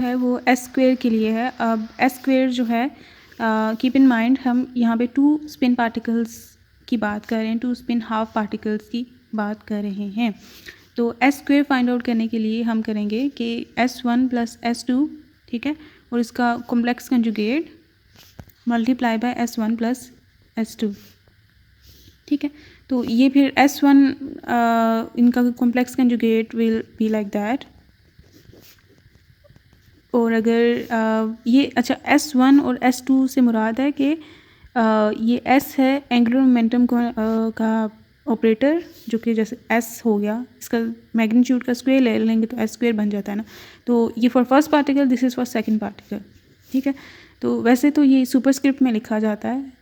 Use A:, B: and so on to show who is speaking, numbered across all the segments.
A: है वो S square के लिए है। अब एस स्क्वेयर जो है कीप इन माइंड हम यहाँ पे 2 स्पिन पार्टिकल्स की बात कर रहे हैं, 2 स्पिन हाफ पार्टिकल्स की बात कर रहे हैं। तो एस स्क्वेयर फाइंड आउट करने के लिए हम करेंगे कि S1 प्लस S2, ठीक है, और इसका complex conjugate multiply by S1 plus S2, ठीक है। तो ये फिर S1 इनका complex conjugate will be like that. और अगर ये अच्छा S1 और S2 से मुराद है कि ये S है एंगुलर मोमेंटम का ऑपरेटर, जो कि जैसे S हो गया, इसका मैग्नीट्यूड का स्क्वायर ले लेंगे तो S स्क्वायर बन जाता है ना। तो ये for first particle, this is for second particle, ठीक है। तो वैसे तो ये सुपरस्क्रिप्ट में लिखा जाता है,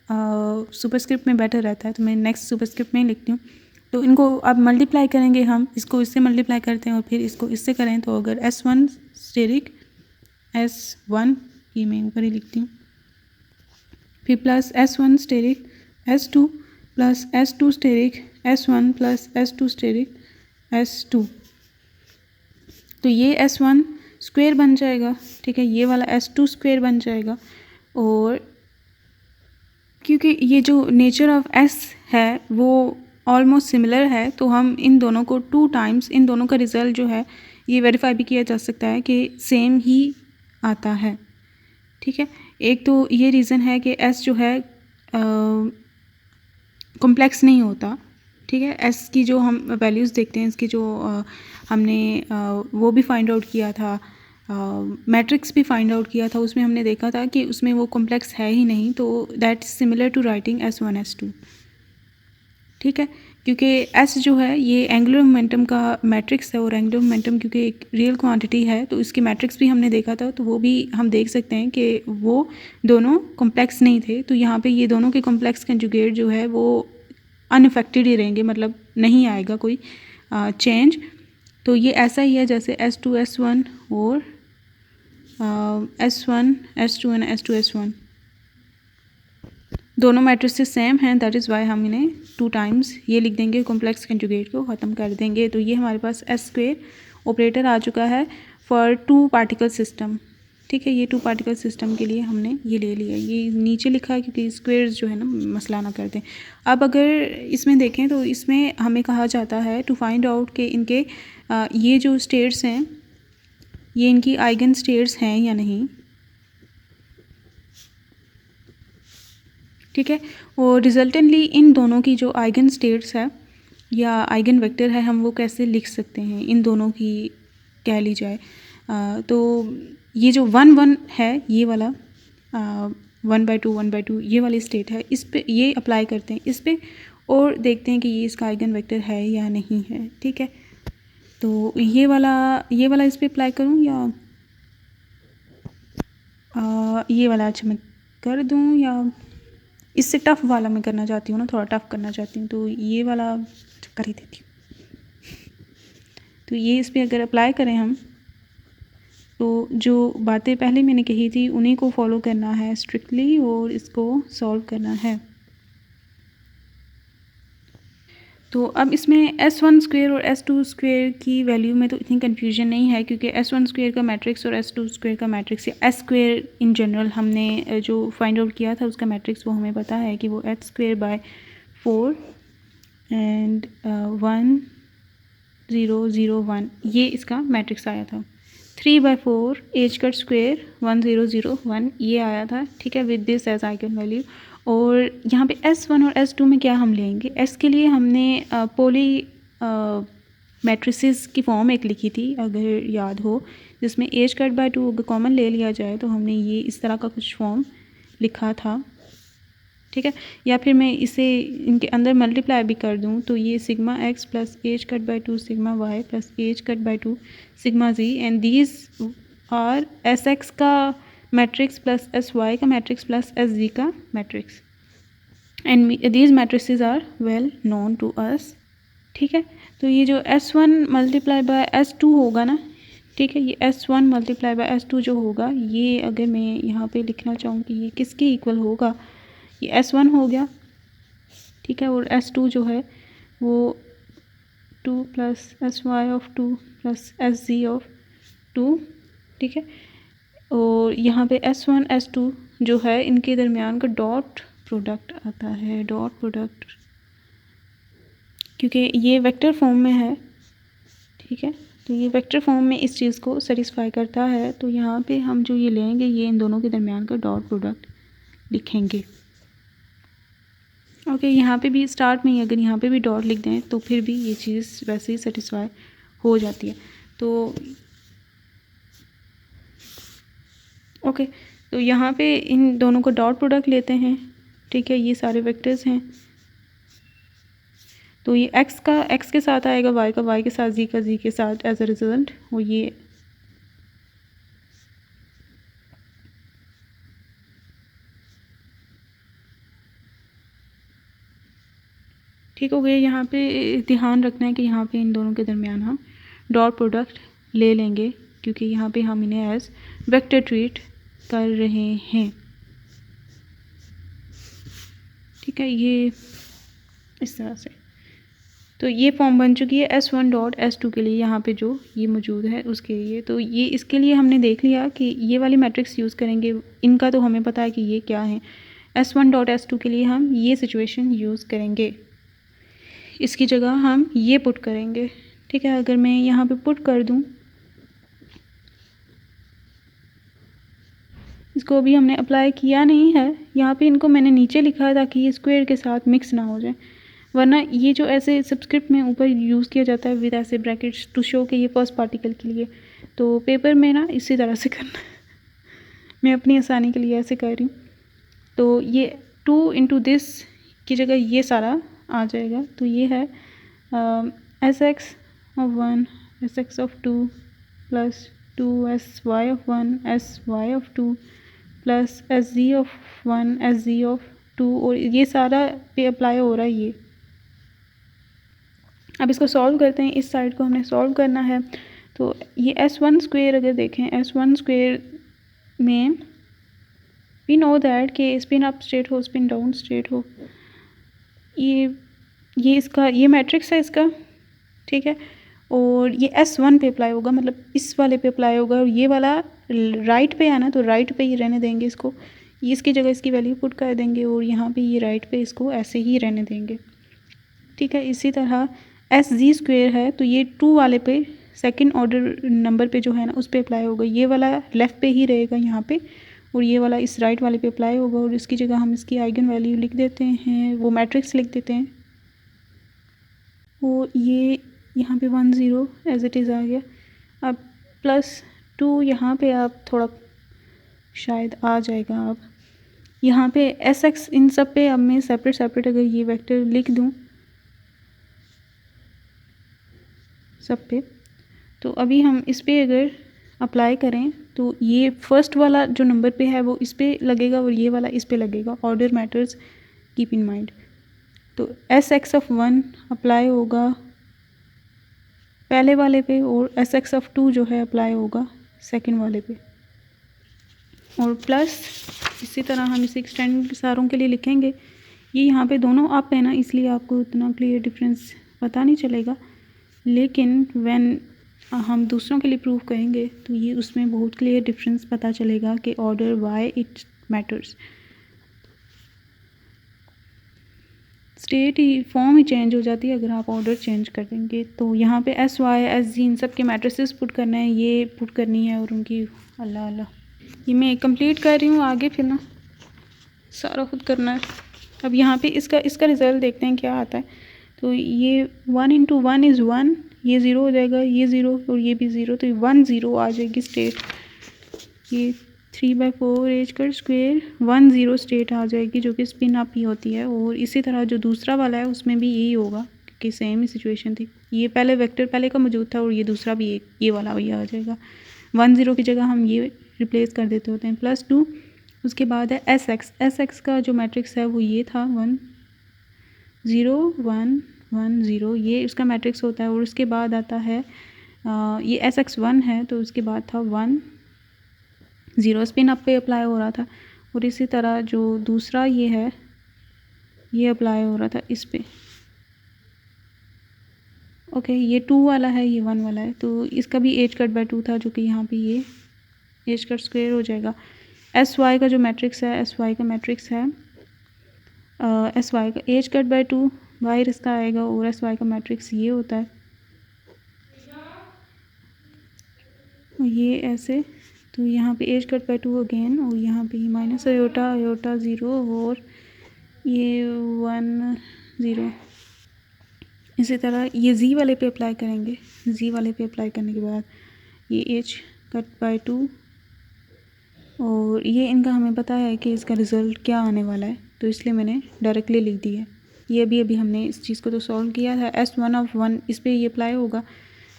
A: सुपरस्क्रिप्ट में बेटर रहता है, तो मैं नेक्स्ट सुपरस्क्रिप्ट में ही लिखती हूँ। तो इनको अब मल्टीप्लाई करेंगे हम, इसको इससे मल्टीप्लाई करते हैं और फिर इसको इससे करें। तो अगर S1 स्टेरिक S1 ये मैं ऊपर ही लिखती हूँ, फिर plus S1 asterisk S2 plus S2 asterisk S1 plus S2 asterisk S2, तो ये S1 स्क्वायर बन जाएगा, ठीक है, ये वाला S2 स्क्वायर बन जाएगा। और क्योंकि ये जो नेचर ऑफ S है वो ऑलमोस्ट सिमिलर है, तो हम इन दोनों को 2 टाइम्स, इन दोनों का रिज़ल्ट जो है ये वेरीफाई भी किया जा सकता है कि सेम ही आता है, ठीक है। एक तो ये रीज़न है कि S जो है कॉम्प्लेक्स नहीं होता, ठीक है। S की जो हम वैल्यूज़ देखते हैं, इसकी जो हमने वो भी फाइंड आउट किया था, मैट्रिक्स भी फाइंड आउट किया था, उसमें हमने देखा था कि उसमें वो कॉम्प्लेक्स है ही नहीं। तो that is similar to writing S1 S2, ठीक है, क्योंकि S जो है ये एंगुलर मोमेंटम का मैट्रिक्स है, और एंगुलर मोमेंटम क्योंकि एक रियल क्वांटिटी है तो इसकी मैट्रिक्स भी हमने देखा था, तो वो भी हम देख सकते हैं कि वो दोनों कॉम्प्लेक्स नहीं थे। तो यहाँ पे ये दोनों के कॉम्प्लेक्स कंजुगेट जो है वो अनअफेक्टेड ही रहेंगे, मतलब नहीं आएगा कोई चेंज। तो ये ऐसा ही है जैसे S2 S1 और S1 S2 and S2 S1 दोनों मैट्रिसेस सेम हैं, दैट इज़ वाई हम इन्हें 2 टाइम्स ये लिख देंगे, कॉम्प्लेक्स कंजुगेट को ख़त्म कर देंगे। तो ये हमारे पास S स्क्वायर ऑपरेटर आ चुका है फॉर 2 पार्टिकल सिस्टम, ठीक है। ये 2 पार्टिकल सिस्टम के लिए हमने ये ले लिया, ये नीचे लिखा है क्योंकि स्क्वायर्स जो है ना मसला ना कर दें। अब अगर इसमें देखें तो इसमें हमें कहा जाता है टू फाइंड आउट कि इनके ये जो स्टेट्स हैं ये इनकी आइगन स्टेट्स हैं या नहीं, ठीक है। और रिजल्टेंटली इन दोनों की जो आइगन स्टेट्स है या आइगन वेक्टर है हम वो कैसे लिख सकते हैं, इन दोनों की कह ली जाए। तो ये जो 1 1 है ये वाला 1/2 1/2 ये वाली स्टेट है, इस पे ये अप्लाई करते हैं इस पे और देखते हैं कि ये इसका आइगन वेक्टर है या नहीं है, ठीक है। तो ये वाला इस पे अप्लाई करूँ या ये वाला अच्छा मैं कर दूँ, या इससे टफ़ वाला मैं करना चाहती हूँ ना, थोड़ा टफ़ करना चाहती हूँ, तो ये वाला कर ही देती हूँ। तो ये इस पर अगर अप्लाई करें हम तो जो बातें पहले मैंने कही थी उन्हीं को फॉलो करना है स्ट्रिक्टली और इसको सॉल्व करना है। तो अब इसमें S1 स्क्वायर और S2 स्क्वायर की वैल्यू में तो इतनी कन्फ्यूजन नहीं है, क्योंकि S1 स्क्वायर का मैट्रिक्स और S2 स्क्वायर का मैट्रिक्स या S स्क्वायर इन जनरल हमने जो फाइंड आउट किया था उसका मैट्रिक्स वो हमें पता है कि वो H स्क्वायर बाय 4 एंड 1 0 0 1 ये इसका मैट्रिक्स आया था। 3/4 H कट स्क्वायर 1 0 0 1 ये आया था, ठीक है, with this as eigen value. और यहाँ पे S1 और S2 में क्या हम लेंगे, S के लिए हमने पोली मैट्रिसेस की फॉर्म एक लिखी थी अगर याद हो, जिसमें H कट बाय 2 अगर कॉमन ले लिया जाए तो हमने ये इस तरह का कुछ फॉर्म लिखा था, ठीक है। या फिर मैं इसे इनके अंदर मल्टीप्लाई भी कर दूं तो ये sigma x plus H cut by 2 sigma y plus H cut by 2 sigma z and these are Sx का मैट्रिक्स प्लस Sy का मैट्रिक्स प्लस Sg का matrix and these matrices are well known to us, ठीक है। तो ये जो S1 multiply by S2 होगा ना, ठीक है, ये S1 मल्टीप्लाई बाय S2 जो होगा ये अगर मैं यहाँ पे लिखना चाहूँ कि ये किसके इक्वल होगा, ये S1 हो गया, ठीक है, और S2 जो है वो 2 plus Sy of 2 plus Sg of 2, ठीक है। और यहाँ पे S1 S2 जो है इनके दरमियान का डॉट प्रोडक्ट आता है, डॉट प्रोडक्ट, क्योंकि ये वेक्टर फॉर्म में है, ठीक है। तो ये वेक्टर फॉर्म में इस चीज़ को सेटिस्फाई करता है, तो यहाँ पे हम जो ये लेंगे ये इन दोनों के दरमियान का डॉट प्रोडक्ट लिखेंगे। ओके, यहाँ पे भी स्टार्ट में ही अगर यहाँ पे भी डॉट लिख दें तो फिर भी ये चीज़ वैसे ही सेटिस्फाई हो जाती है। तो ओके, तो यहाँ पे इन दोनों को डॉट प्रोडक्ट लेते हैं, ठीक है। ये सारे वेक्टर्स हैं, तो ये एक्स का एक्स के साथ आएगा, वाई का वाई के साथ, जी का जी के साथ एज अ रिजल्ट, और ये ठीक हो गया। यहाँ पे ध्यान रखना है कि यहाँ पे इन दोनों के दरमियान हम डॉट प्रोडक्ट ले लेंगे, क्योंकि यहाँ पे हम इन्हें एज वेक्टर ट्रीट कर रहे हैं, ठीक है। ये इस तरह से, तो ये फॉर्म बन चुकी है S1 डॉट S2 के लिए, यहाँ पे जो ये मौजूद है उसके लिए। तो ये इसके लिए हमने देख लिया कि ये वाली मैट्रिक्स यूज़ करेंगे, इनका तो हमें पता है कि ये क्या है। S1 डॉट S2 के लिए हम ये सिचुएशन यूज़ करेंगे, इसकी जगह हम ये पुट करेंगे, ठीक है। अगर मैं यहाँ पे पुट कर दूँ, इसको अभी हमने अप्लाई किया नहीं है, यहाँ पे इनको मैंने नीचे लिखा है ताकि ये स्क्वायर के साथ मिक्स ना हो जाए, वरना ये जो ऐसे सबस्क्रिप्ट में ऊपर यूज़ किया जाता है विद ऐसे ब्रैकेट्स टू शो कि ये फर्स्ट पार्टिकल के लिए, तो पेपर में ना इसी तरह से करना मैं अपनी आसानी के लिए ऐसे कर रही हूँ। तो ये 2 इंटू दिस की जगह ये सारा आ जाएगा, तो ये है SX of 1 SX of 2 plus 2 SY of 1 SY of 2 plus SG of 1 SG of 2, और ये सारा पे अप्लाई हो रहा है ये। अब इसको सॉल्व करते हैं, इस साइड को हमने सॉल्व करना है। तो ये S1 स्क्वेयर अगर देखें, S1 स्क्वेयर में वी नो दैट कि स्पिन अप स्ट्रेट हो, स्पिन डाउन स्ट्रेट हो, ये इसका ये मैट्रिक्स है इसका, ठीक है। और ये S1 पे अप्लाई होगा, मतलब इस वाले पे अप्लाई होगा, और ये वाला राइट पे है ना, तो राइट पे ही रहने देंगे इसको, ये इसकी जगह इसकी वैल्यू पुट कर देंगे, और यहाँ पे ये राइट पे इसको ऐसे ही रहने देंगे, ठीक है। इसी तरह SG स्क्वेयर है, तो ये 2 वाले पे सेकंड ऑर्डर नंबर पे जो है ना उस पे अप्लाई होगा, ये वाला लेफ़्ट पे ही रहेगा यहाँ पे, और ये वाला इस राइट वाले पे अप्लाई होगा, और इसकी जगह हम इसकी आइगन वैल्यू लिख देते हैं, वो मैट्रिक्स लिख देते हैं, वो ये यहाँ पे 1 0 एज इट इज़ आ गया। अब +2 यहाँ पे आप थोड़ा शायद आ जाएगा, अब यहाँ पे SX इन सब पे अब मैं सेपरेट सेपरेट अगर ये वेक्टर लिख दूँ सब पे, तो अभी हम इस पर अगर अप्लाई करें तो ये फर्स्ट वाला जो नंबर पे है वो इस पे लगेगा, और ये वाला इस पे लगेगा, order matters, keep in mind. तो SX of 1 अप्लाई होगा पहले वाले पे, और SX of 2 जो है अप्लाई होगा सेकंड वाले पे, और प्लस इसी तरह हम इसे एक्सटेंड सारों के लिए लिखेंगे। ये यहाँ पे दोनों अप है ना, इसलिए आपको इतना क्लियर डिफरेंस पता नहीं चलेगा, लेकिन व्हेन हम दूसरों के लिए प्रूव करेंगे तो ये उसमें बहुत क्लियर डिफरेंस पता चलेगा कि order why it matters. State he form he change हो जाती है अगर आप ऑर्डर चेंज कर देंगे। तो यहाँ पे SY SG इन सब के मैट्रिसेस पुट करना है, ये पुट करनी है, और उनकी अल्लाह अल्लाह ये मैं कंप्लीट कर रही हूँ, आगे फिर ना सारा खुद करना है। अब यहाँ पे इसका रिज़ल्ट देखते हैं क्या आता है। तो ये 1 इंटू 1 इज़ 1, ये 0 हो जाएगा, ये 0 और ये भी 0, तो 1 0 आ जाएगी स्टेट। ये 3/4 एज कर स्क्वेयर 1 0 स्टेट आ जाएगी, जो कि स्पिन अप ही होती है। और इसी तरह जो दूसरा वाला है उसमें भी यही होगा, क्योंकि सेम ही सिचुएशन थी। ये पहले वेक्टर पहले का मौजूद था, और ये दूसरा भी ये वाला वही आ जाएगा। 1 0 की जगह हम ये रिप्लेस कर देते होते हैं, +2। उसके बाद है SX का जो मैट्रिक्स है वो ये था 1 0 1 1 0, ये उसका मैट्रिक्स होता है। और उसके बाद आता है ये SX1 है, तो उसके बाद था 1 0, स्पिन अप पे अप्लाई हो रहा था। और इसी तरह जो दूसरा ये है ये अप्लाई हो रहा था इस पे। ओके, ये 2 वाला है, ये 1 वाला है, तो इसका भी 8 कट बाय 2 था, जो कि यहाँ पे ये एच कट स्क्वेयर हो जाएगा। एस वाई का जो मैट्रिक्स है, एस वाई का मैट्रिक्स है एस वाई का एच कट बाई 2 वाई इसका आएगा, और एस वाई का मैट्रिक्स ये होता है, ये ऐसे। तो यहाँ पे एच कट बाई 2 अगेन, और यहाँ पे माइनस आयोटा आयोटा 0 और ये 1 0। इसी तरह ये जी वाले पे अप्लाई करेंगे, जी वाले पे अप्लाई करने के बाद ये एच कट बाई 2, और ये इनका हमें पता है कि इसका रिज़ल्ट क्या आने वाला है, तो इसलिए मैंने डायरेक्टली लिख दिया है। ये अभी हमने इस चीज़ को तो सॉल्व किया था। एस वन ऑफ वन इस पर ये अप्लाई होगा,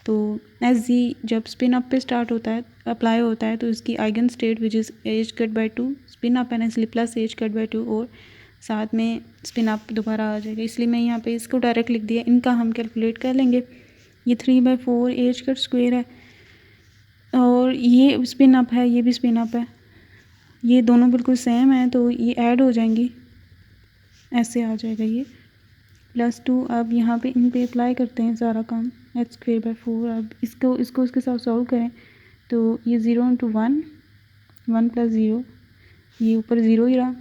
A: तो एस जी जब स्पिन अप पे स्टार्ट होता है, अप्लाई होता है, तो इसकी eigen state which is H cut by 2 spin up and इसलिए प्लस एच कट बाई 2 और साथ में स्पिन अप दोबारा आ जाएगा, इसलिए मैं यहाँ पे इसको डायरेक्ट लिख दिया। इनका हम कैलकुलेट कर लेंगे। ये 3/4 एच कट स्क्वेयर है, और ये स्पिन अप है, ये भी स्पिन अप है, ये दोनों बिल्कुल सेम है, तो ये ऐड हो जाएंगी, ऐसे आ जाएगा ये +2। अब यहाँ पे इन पे अप्लाई करते हैं सारा काम, एच स्क्वेयर बाई 4। अब इसको इसके साथ सॉल्व करें, तो ये 0 × 1 1 + 0, ये ऊपर 0 ही रहा,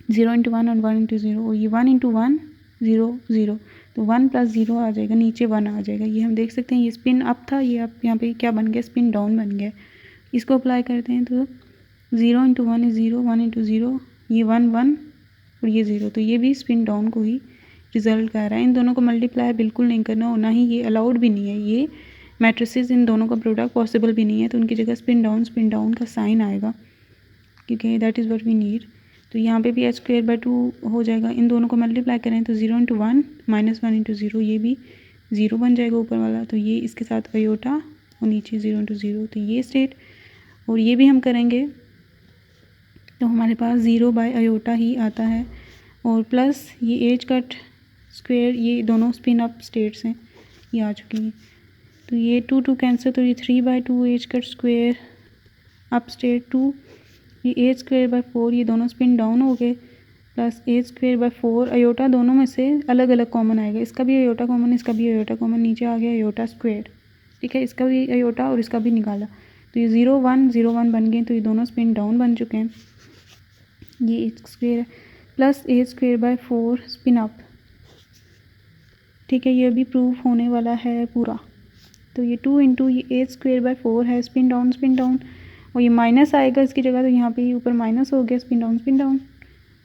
A: 0 × 1 और 1 × 0, और ये 1 × 1 0 0, तो 1 + 0 आ जाएगा, नीचे 1 आ जाएगा। ये हम देख सकते हैं, ये स्पिन अप था, ये अब यहाँ पे क्या बन गया, स्पिन डाउन बन गया। इसको अप्लाई करते हैं, तो 0 × 1 = 0, 1 × 0, ये 1 1 और ये 0, तो ये भी स्पिन डाउन को ही रिज़ल्ट कर रहा है। इन दोनों को मल्टीप्लाई बिल्कुल नहीं करना, और ना ही ये अलाउड भी नहीं है, ये मैट्रिसेस इन दोनों का प्रोडक्ट पॉसिबल भी नहीं है, तो उनकी जगह स्पिन डाउन का साइन आएगा, क्योंकि that is what we need. तो यहाँ पे भी एच स्क्वेयर बाई 2 हो जाएगा। इन दोनों को मल्टीप्लाई करें तो 0 × 1 -1 × 0, ये भी 0 बन जाएगा ऊपर वाला, तो ये इसके साथ अयोटा और नीचे 0 × 0, तो ये स्टेट। और ये भी हम करेंगे तो हमारे पास 0 बाय अयोटा ही आता है, और प्लस ये एच कट स्क्वेयर, ये दोनों स्पिन अप स्टेट्स हैं, ये आ चुकी हैं। तो ये 2 2 कैंसिल, तो ये 3/2 h cut square up state 2, ये एच स्क्वेयर बाई 4, ये दोनों स्पिन डाउन हो गए, plus H square by 4 iota दोनों में से अलग अलग कॉमन आएगा, इसका भी अयोटा कॉमन, इसका भी अयोटा कॉमन, नीचे आ गया अयोटा स्क्वेयर, ठीक है, इसका भी अयोटा और इसका भी निकाला, तो ये 0 1 0 1 बन गए, तो ये दोनों स्पिन डाउन बन चुके हैं। ये एच स्क्वेयर है plus H square by 4 spin up, ठीक है, ये अभी प्रूफ होने वाला है पूरा। तो ये 2 × ये एच स्क्वेयर बाई 4 है, स्पिन डाउन, और ये माइनस आएगा इसकी जगह, तो यहाँ पे ये ऊपर माइनस हो गया, स्पिन डाउन,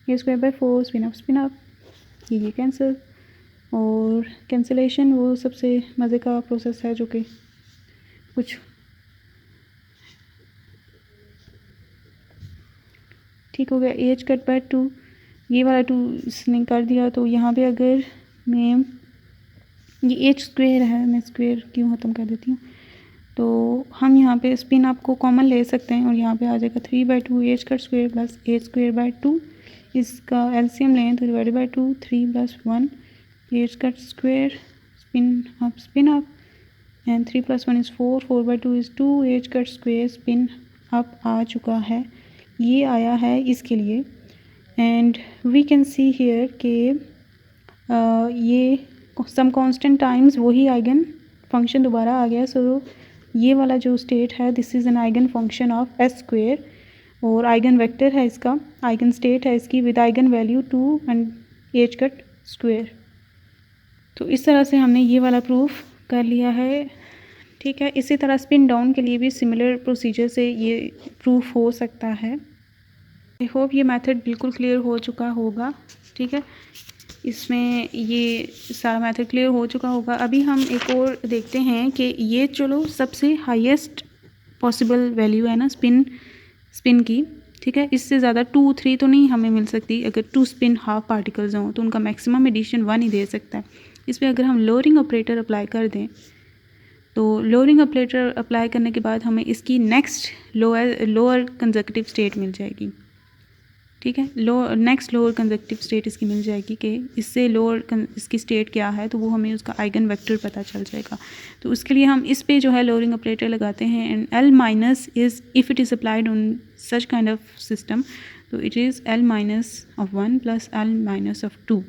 A: ये स्क्वायर बाई 4 स्पिन अप, ये कैंसिल। और कैंसिलेशन वो सबसे मज़े का प्रोसेस है, जो कि कुछ ठीक हो गया। एच कट बाई 2, ये वाला 2 इसने कर दिया, तो यहाँ पे अगर मैं ये एच स्क्वेयर है, मैं स्क्वेयर क्यों ख़त्म कर देती हूँ, तो हम यहाँ पे स्पिन अप को कॉमन ले सकते हैं, और यहाँ पे आ जाएगा 3/2 h cut square plus H square by 2, इसका एलसीएम लें तो divided by 2, 3 + 1 h cut square spin up and 3 + 1 = 4, 4/2 = 2 h cut square spin up आ चुका है, ये आया है इसके लिए। And we can see here के ये सम कांस्टेंट टाइम्स वही आइगन फंक्शन दोबारा आ गया। सो ये वाला जो स्टेट है, this is an eigen function of S square, और आइगन वेक्टर है इसका, आइगन स्टेट है इसकी with eigen value 2 and H cut square. तो इस तरह से हमने ये वाला प्रूफ कर लिया है, ठीक है। इसी तरह स्पिन डाउन के लिए भी सिमिलर प्रोसीजर से ये प्रूफ हो सकता है। आई होप ये मेथड बिल्कुल क्लियर हो चुका होगा, ठीक है, इसमें ये सारा मेथड क्लियर हो चुका होगा। अभी हम एक और देखते हैं कि ये चलो सबसे हाईएस्ट पॉसिबल वैल्यू है ना स्पिन की, ठीक है, इससे ज़्यादा 2 3 तो नहीं हमें मिल सकती। अगर 2 स्पिन हाफ पार्टिकल्स हों तो उनका मैक्सिमम एडिशन 1 ही दे सकता है। इस पर अगर हम लोअरिंग ऑपरेटर अप्लाई कर दें, तो लोअरिंग ऑपरेटर अप्लाई करने के बाद हमें इसकी नेक्स्ट लोअर कंसेक्यूटिव स्टेट मिल जाएगी, ठीक है, नेक्स्ट लोअर कंसेक्यूटिव स्टेट इसकी मिल जाएगी कि इससे लोअर इसकी स्टेट क्या है, तो वो हमें उसका आइगन वेक्टर पता चल जाएगा। तो उसके लिए हम इस पे जो है लोअरिंग ऑपरेटर लगाते हैं, and L minus is if it is applied on such kind of system, तो it is L minus of 1 plus L minus of 2,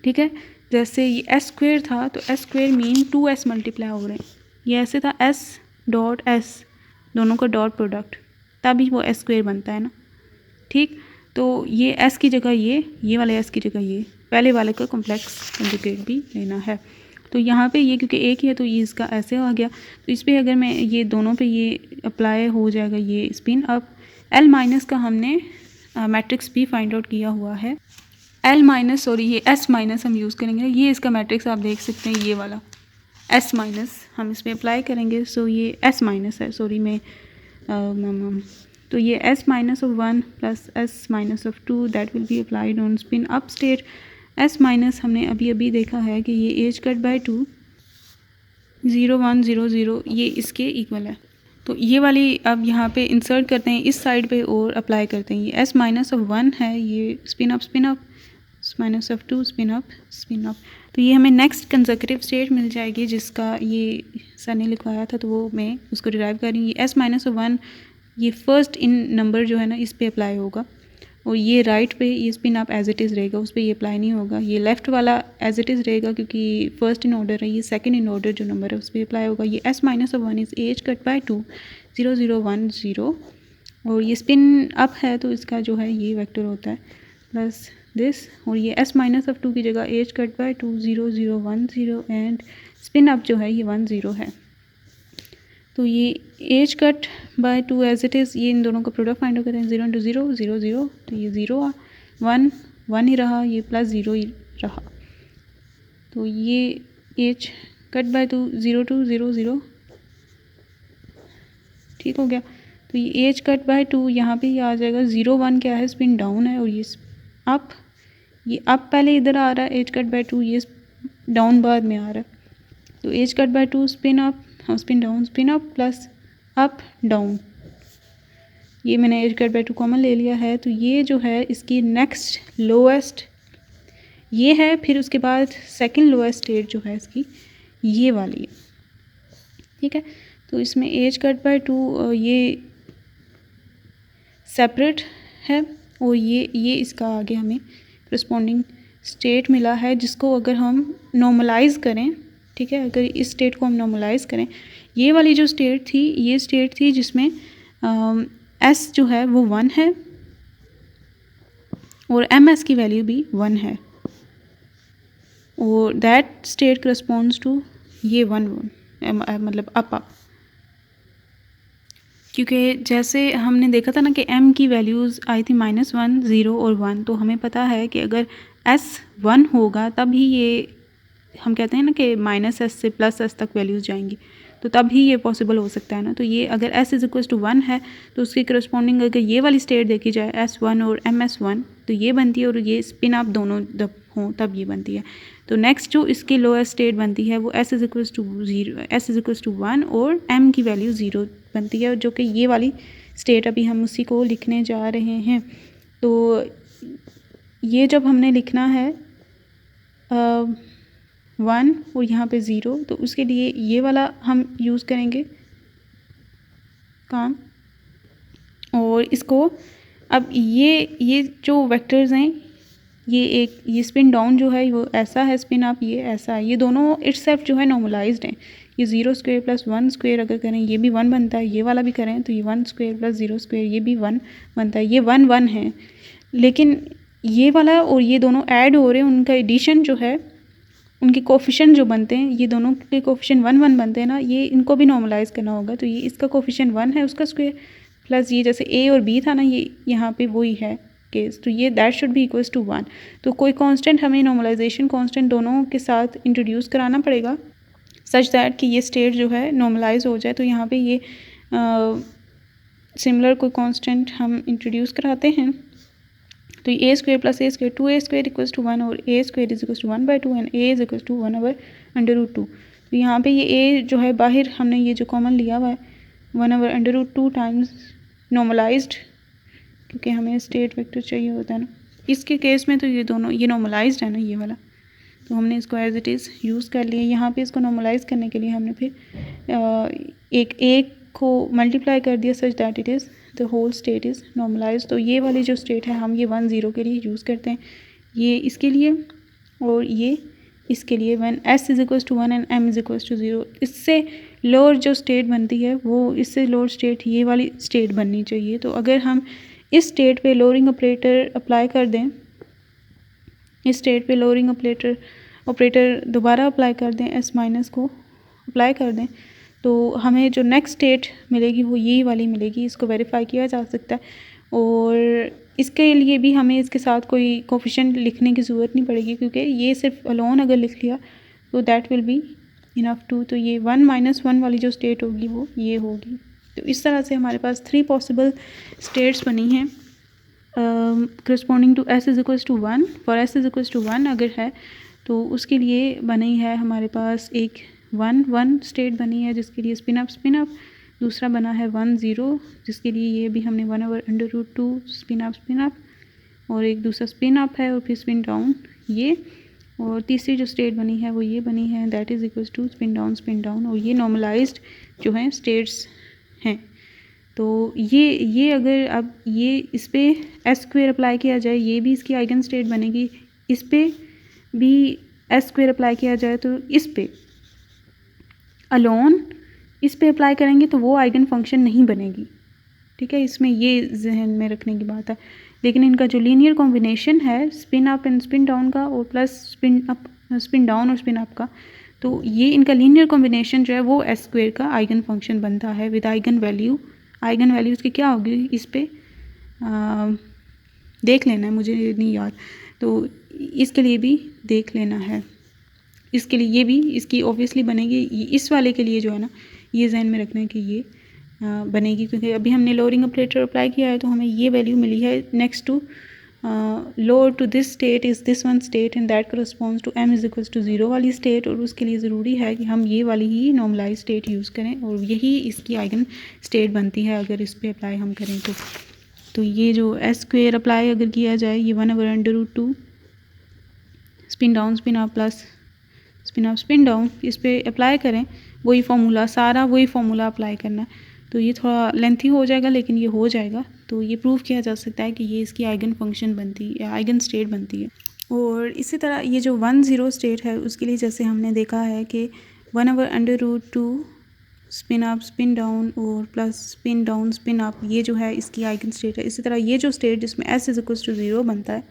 A: ठीक है। जैसे ये एस स्क्वेयर था, तो S square mean 2s multiply हो रहे हैं, ये ऐसे था s डॉट s दोनों का डॉट प्रोडक्ट, तभी वो एस स्क्वायर बनता है ना। ठीक, तो ये एस की जगह ये वाले एस की जगह ये पहले वाले का कॉम्प्लेक्स कंजुगेट भी लेना है। तो यहाँ पे ये क्योंकि एक ही है तो ये इसका ऐसे आ गया। तो इस पर अगर मैं ये दोनों पे ये अप्लाई हो जाएगा ये स्पिन अप। एल माइनस का हमने मैट्रिक्स भी फाइंड आउट किया हुआ है। एल माइनस सॉरी ये एस माइनस हम यूज़ करेंगे। ये इसका मैट्रिक्स आप देख सकते हैं, ये वाला एस माइनस हम इस पर अप्लाई करेंगे। सो ये एस माइनस है, सॉरी मैं तो ये S minus of 1 plus S minus of 2 that will be applied on spin up state. S minus हमने अभी देखा है कि ये एज कट बाय 2 0 1 0 0 ये इसके इक्वल है। तो ये वाली अब यहाँ पे इंसर्ट करते हैं इस साइड पे और अप्लाई करते हैं। ये एस माइनस ऑफ 1 है, ये spin up minus of 2 spin up. तो ये हमें नेक्स्ट कंसेक्यूटिव स्टेट मिल जाएगी जिसका ये सर ने लिखवाया था, तो वो मैं उसको डिराइव कर रही हूँ। ये एस माइनस ऑफ 1 ये फर्स्ट इन नंबर जो है ना इस पे अप्लाई होगा, और ये राइट पे ये spin up as it is रहेगा, उस पर ये अप्लाई नहीं होगा। ये लेफ़्ट वाला एज इट इज़ रहेगा क्योंकि फर्स्ट इन ऑर्डर है, ये सेकंड इन ऑर्डर जो नंबर है उस पर अप्लाई होगा। ये S minus of 1 is H cut by 2 0 0 1 0, और ये स्पिन अप है तो इसका जो है ये वेक्टर होता है प्लस दिस, और ये एस माइनस ऑफ 2 की जगह H cut by 2 0 0 1 0 and spin up जो है ये 1 0 है। तो ये H cut by 2 as it is, ये इन दोनों का प्रोडक्ट फाइंड करते हैं। 0 × 0 0 0, तो ये 0 1 1 ही रहा, ये प्लस 0 ही रहा। तो ये एज कट बाय 2 0 2 0 0 ठीक हो गया। तो ये एज कट बाय 2 यहाँ पे ये आ जाएगा। 0 1 क्या है, स्पिन डाउन है, और ये अप, ये अप पहले इधर आ रहा है एज कट बाय 2, ये डाउन बाद में आ रहा है। तो H cut by 2 spin up, spin down spin up plus up down, ये मैंने एज कट बाय 2 कॉमन ले लिया है। तो ये जो है इसकी नेक्स्ट लोएस्ट ये है, फिर उसके बाद सेकंड लोएस्ट स्टेट जो है इसकी ये वाली है। ठीक है, तो इसमें एज कट बाय 2 ये सेपरेट है, और ये इसका आगे हमें करस्पॉन्डिंग स्टेट मिला है जिसको अगर हम नॉर्मलाइज़ करें, ठीक है, अगर इस स्टेट को हम नॉर्मलाइज़ करें, ये वाली जो स्टेट थी ये स्टेट थी जिसमें एस जो है वो 1 है और एम एस की वैल्यू भी 1 है, और दैट स्टेट करस्पॉन्ड्स टू ये 1 मतलब अप, क्योंकि जैसे हमने देखा था ना कि m की वैल्यूज़ आई थी -1 0 और 1, तो हमें पता है कि अगर s 1 होगा तभी ये हम कहते हैं ना कि -s से +s तक वैल्यूज़ जाएंगी, तो तभी ये पॉसिबल हो सकता है ना। तो ये अगर s = 1 है तो उसके करस्पॉन्डिंग अगर ये वाली स्टेट देखी जाए s1 और ms1 तो ये बनती है, और ये स्पिन अप दोनों जब हों तब ये बनती है। तो नेक्स्ट जो इसकी लोएस्ट स्टेट बनती है वो s = 1 और m की वैल्यू 0 बनती है, जो कि ये वाली स्टेट अभी हम उसी को लिखने जा रहे हैं। तो ये जब हमने लिखना है 1 और यहाँ पे 0, तो उसके लिए ये वाला हम यूज़ करेंगे काम, और इसको अब ये जो वेक्टर्स हैं ये स्पिन डाउन जो है वो ऐसा है, स्पिन अप ये ऐसा है, ये दोनों इटसेल्फ जो है नॉर्मलाइज्ड हैं। ये 0² + 1² अगर करें ये भी 1 बनता है, ये वाला भी करें तो ये 1² + 0² ये भी 1 बनता है, ये 1 1 है। लेकिन ये वाला और ये दोनों ऐड हो रहे हैं, उनका एडिशन जो है उनके कोफिशिएंट जो बनते हैं, ये दोनों के कोफिशिएंट 1 1 बनते हैं ना, ये इनको भी नॉर्मलाइज़ करना होगा। तो ये इसका कोफिशिएंट 1 है उसका स्क्वायर, प्लस ये जैसे a और b था ना ये यहाँ पे वही है केस, तो ये that should be equals to 1। तो कोई कांस्टेंट हमें नॉर्मलाइजेशन कांस्टेंट दोनों के साथ इंट्रोड्यूस कराना पड़ेगा सच दैट कि ये स्टेट जो है नॉर्मलाइज हो जाए। तो यहाँ पे ये सिमिलर कोई कांस्टेंट हम इंट्रोड्यूस कराते हैं। तो a² + a² 2a² = 1 और a² = 1/2 एंड a = 1/√2। तो यहाँ पे ये a जो है बाहर हमने ये जो कॉमन लिया हुआ है 1/√2 टाइम्स नॉर्मलाइज्ड, क्योंकि हमें स्टेट वेक्टर चाहिए होता है ना। इसके केस में तो ये दोनों ये नॉर्मलाइज्ड है ना ये वाला, तो हमने इसको एज इट इज़ यूज़ कर लिया। यहाँ पे इसको नॉर्मलाइज़ करने के लिए हमने फिर एक को मल्टीप्लाई कर दिया such that it is the whole state is normalized. तो ये वाली जो स्टेट है हम ये 1 0 के लिए यूज़ करते हैं, ये इसके लिए और ये इसके लिए when s is equals to 1 and m is equals to 0, इससे लोअर जो स्टेट बनती है वो इससे लोअर स्टेट ये वाली स्टेट बननी चाहिए। तो अगर हम इस स्टेट पे लोअरिंग ऑपरेटर अप्लाई कर दें, इस स्टेट पे लोअरिंग ऑपरेटर दोबारा अप्लाई कर दें, s माइनस को अप्लाई कर दें, तो हमें जो नेक्स्ट स्टेट मिलेगी वो यही वाली मिलेगी। इसको वेरीफाई किया जा सकता है और इसके लिए भी हमें इसके साथ कोई कोफिशिएंट लिखने की ज़रूरत नहीं पड़ेगी, क्योंकि ये सिर्फ अलोन अगर लिख लिया तो that will be enough to. तो ये 1 - 1 वाली जो स्टेट होगी वो ये होगी। तो इस तरह से हमारे पास 3 पॉसिबल स्टेट्स बनी हैं corresponding to s is equals to 1। For s is equals to 1 अगर है तो उसके लिए बनी है हमारे पास एक 1 स्टेट बनी है जिसके लिए स्पिन अप। दूसरा बना है 1 0 जिसके लिए ये भी हमने 1/√2 स्पिन अप, और एक दूसरा स्पिन अप है और फिर स्पिन डाउन ये, और तीसरी जो स्टेट बनी है वो ये बनी है that is equals to spin down, और ये नॉर्मलाइज्ड जो हैं स्टेट्स हैं। तो ये अगर अब ये इस पे एस स्क्वेयर अप्लाई किया जाए, ये भी इसकी आइगन स्टेट बनेगी, इस पे भी एस स्क्वेयर अप्लाई किया जाए तो इस पे अलोन इस पे अप्लाई करेंगे तो वो आइगन फंक्शन नहीं बनेगी। ठीक है, इसमें ये जहन में रखने की बात है। लेकिन इनका जो लीनियर कॉम्बिनेशन है spin up and spin down का और प्लस स्पिन डाउन और स्पिन अप का, तो ये इनका लीनियर कॉम्बिनेशन जो है वो एस स्क्वेयर का आइगन फंक्शन बनता है with eigen value. Eigen value उसकी क्या होगी इस पे देख लेना है, मुझे नहीं याद, तो इसके लिए भी देख लेना है। इसके लिए ये भी इसकी ऑब्वियसली बनेगी, इस वाले के लिए जो है ना ये जहन में रखना है कि ये बनेगी, क्योंकि अभी हमने लोअरिंग ऑपरेटर अप्लाई किया है तो हमें ये वैल्यू मिली है next to lower to this state is this one state and that corresponds to m is equals to 0 वाली स्टेट, और उसके लिए ज़रूरी है कि हम ये वाली ही नॉर्मलाइज स्टेट यूज़ करें और यही इसकी आइगन स्टेट बनती है अगर इस पर अप्लाई हम करें तो ये जो एस स्क्वेयर अप्लाई अगर किया जाए ये 1/√2 spin down spin up plus spin up spin down इस पर अप्लाई करें, वही फार्मूला सारा वही फार्मूला अप्लाई करना है। तो ये थोड़ा लेंथी हो जाएगा लेकिन ये हो जाएगा। तो ये प्रूव किया जा सकता है कि ये इसकी आइगन फंक्शन बनती है, आइगन स्टेट बनती है। और इसी तरह ये जो 1 0 स्टेट है उसके लिए जैसे हमने देखा है कि 1/√2 स्पिन अप स्पिन डाउन और plus spin down spin up ये जो है इसकी आइगन स्टेट है। इसी तरह ये जो स्टेट जिसमें s इज इक्वल्स टू 0 बनता है,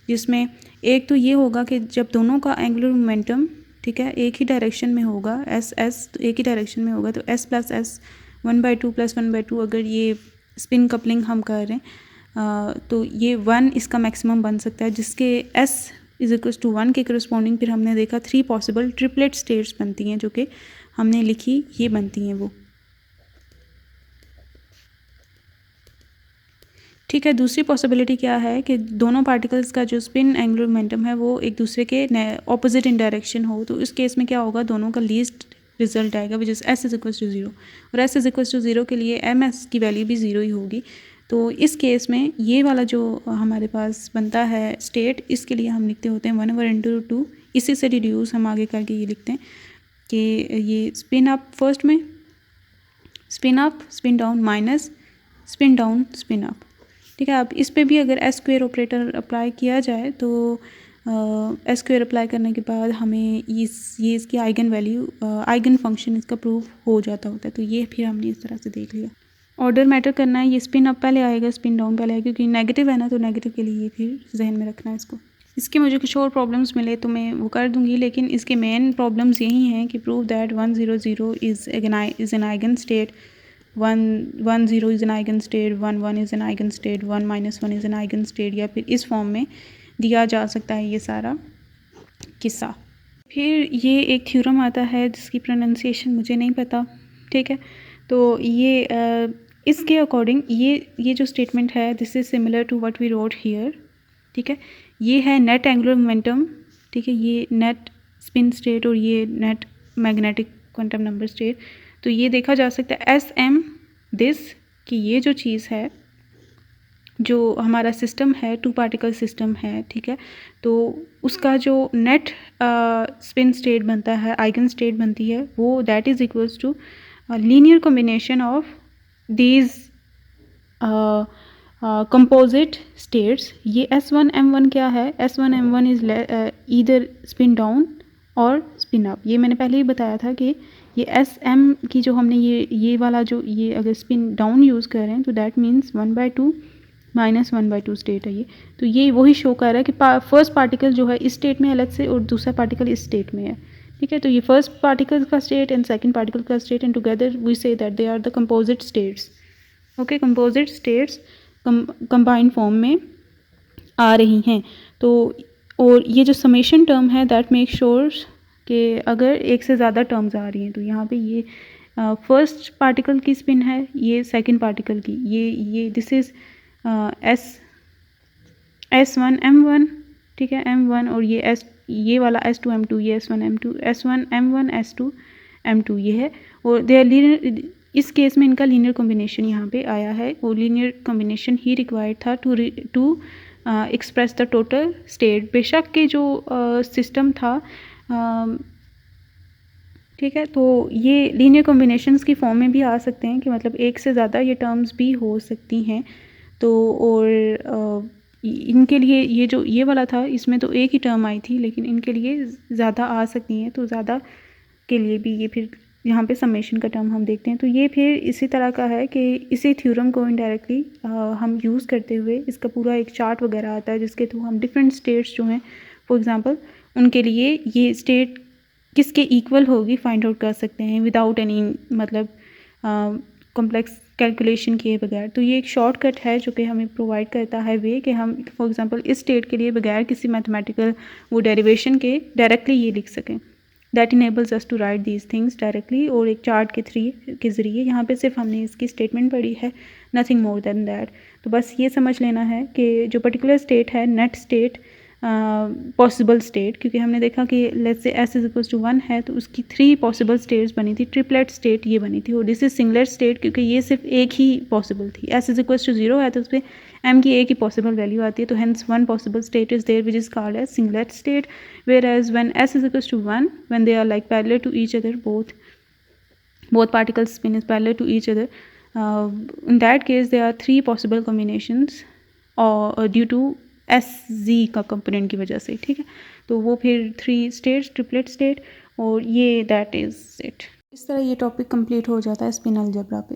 A: जिसमें एक तो ये होगा कि जब दोनों का एंगुलर मोमेंटम ठीक है एक ही डायरेक्शन में होगा, एस तो एक ही डायरेक्शन में होगा, तो s प्लस एस 1/2 प्लस 1/2 अगर ये स्पिन कपलिंग हम कर रहे हैं तो ये 1 इसका मैक्सिमम बन सकता है, जिसके s इज इक्वल्स टू 1 के करस्पॉन्डिंग फिर हमने देखा 3 पॉसिबल ट्रिपलेट स्टेट्स बनती हैं जो कि हमने लिखी, ये बनती हैं वो। ठीक है, दूसरी पॉसिबिलिटी क्या है कि दोनों पार्टिकल्स का जो स्पिन एंगुलर मोमेंटम है वो एक दूसरे के ऑपोजिट इन डायरेक्शन हो, तो इस केस में क्या होगा दोनों का लीस्ट रिजल्ट आएगा which is s is equals to 0, और s इज इक्वल्स टू 0 के लिए ms की वैल्यू भी 0 ही होगी। तो इस केस में ये वाला जो हमारे पास बनता है स्टेट, इसके लिए हम लिखते होते हैं 1/√2, इसी से रिड्यूस हम आगे करके ये लिखते हैं कि ये स्पिन अप फर्स्ट में spin up spin down minus spin down spin up. ठीक है, अब इस पे भी अगर एस स्क्वेयर ऑपरेटर अप्लाई किया जाए तो एस स्क्वेयर अप्लाई करने के बाद हमें ये इसकी आइगन वैल्यू आइगन फंक्शन इसका प्रूव हो जाता होता है। तो ये फिर हमने इस तरह से देख लिया। ऑर्डर मैटर करना है, ये स्पिन अप पहले आएगा स्पिन डाउन पहले आएगा, क्योंकि नेगेटिव है ना तो नेगेटिव के लिए फिर जहन में रखना है इसको। इसके मुझे कुछ और प्रॉब्लम्स मिले तो मैं वो कर दूंगी, लेकिन इसके मेन प्रॉब्लम्स यही हैं कि prove that 1 0 0 is an eigen state, 1 0 is an eigen state, 1 1 is an eigen state, 1 - 1 is an eigen state, या फिर इस फॉर्म में दिया जा सकता है ये सारा किस्सा। फिर ये एक थ्योरम आता है जिसकी प्रोनाउंसिएशन मुझे नहीं पता। ठीक है, तो ये इसके अकॉर्डिंग ये जो स्टेटमेंट है this is similar to what we wrote here. ठीक है, ये है नेट एंगुलर मोमेंटम। ठीक है, ये नेट स्पिन स्टेट और ये net magnetic quantum number state. तो ये देखा जा सकता है एस एम दिस कि ये जो चीज़ है जो हमारा सिस्टम है 2 पार्टिकल सिस्टम है। ठीक है, तो उसका जो नेट स्पिन स्टेट बनता है आइगन स्टेट बनती है वो that is equals to linear combination of these composite states. ये S1 M1 क्या है, S1 M1 is either spin down और स्पिन अप। ये मैंने पहले ही बताया था कि ये एस एम की जो हमने ये वाला जो ये अगर स्पिन डाउन यूज़ कर रहे हैं तो दैट मीन्स 1/2 माइनस 1/2 स्टेट है ये। तो ये वही शो कर रहा है कि फर्स्ट पार्टिकल जो है इस स्टेट में है अलग से और दूसरा पार्टिकल इस स्टेट में है, ठीक है। तो ये फर्स्ट पार्टिकल का स्टेट एंड सेकंड पार्टिकल का state and together we say that they are the composite states. Okay, composite states combined form में आ रही हैं। तो और ये जो समेशन टर्म है दैट मेक श्योर कि अगर एक से ज़्यादा टर्म्स आ रही हैं तो यहाँ पे ये फर्स्ट पार्टिकल की स्पिन है, ये सेकंड पार्टिकल की, ये दिस इज़ S1 M1, ठीक है, M1 और ये वाला S2 M2, ये S1 M2, S1 M1 S2 M2 ये है। और दे लीनियर, इस केस में इनका लीनियर कॉम्बिनेशन यहाँ पे आया है और लीनियर कॉम्बिनेशन ही रिक्वायर्ड था to express the total state. बेशक के जो सिस्टम था, ठीक है, तो ये लीनियर कॉम्बिनेशंस की फॉर्म में भी आ सकते हैं कि मतलब एक से ज़्यादा ये टर्म्स भी हो सकती हैं। तो और इनके लिए ये जो ये वाला था इसमें तो एक ही टर्म आई थी, लेकिन इनके लिए ज़्यादा आ सकती हैं, तो ज़्यादा के लिए भी ये फिर यहाँ पे समेशन का टर्म हम देखते हैं। तो ये फिर इसी तरह का है कि इसी थ्योरम को इनडायरेक्टली हम यूज़ करते हुए इसका पूरा एक चार्ट वगैरह आता है जिसके थ्रू हम डिफरेंट स्टेट्स जो हैं फॉर एग्ज़ाम्पल उनके लिए ये स्टेट किसके इक्वल होगी फाइंड आउट कर सकते हैं विदाउट एनी मतलब कॉम्प्लेक्स कैलकुलेशन किए बगैर। तो ये एक शॉर्टकट है जो कि हमें प्रोवाइड करता है वे कि हम फॉर एग्जांपल इस स्टेट के लिए बगैर किसी मैथमेटिकल वो डेरिवेशन के डायरेक्टली ये लिख सकें। That enables us to write these things directly और एक चार्ट के ज़रिए। यहाँ पे सिर्फ हमने इसकी स्टेटमेंट पढ़ी है, नथिंग मोर देन दैट। तो बस ये समझ लेना है कि जो पर्टिकुलर स्टेट है नेट स्टेट पॉसिबल स्टेट, क्योंकि हमने देखा कि लेट्स से S = 1 है तो उसकी 3 पॉसिबल स्टेट्स बनी थी, ट्रिपलेट स्टेट ये बनी थी। और दिस इज सिंगलेट स्टेट क्योंकि ये सिर्फ एक ही पॉसिबल थी। S = 0 है तो उस पर M की एक ही पॉसिबल वैल्यू आती है, तो hence 1 possible state is there which is called as singlet state. Where as when S = 1, when they are like parallel to each other, both particles spin is parallel to each other, in that case there are 3 possible combinations or due to SZ का component की वजह से, ठीक है। तो वो फिर 3 states, triplet state, और ये दैट इज़ इट। इस तरह ये टॉपिक कंप्लीट हो जाता है स्पिन अलजेब्रा पे।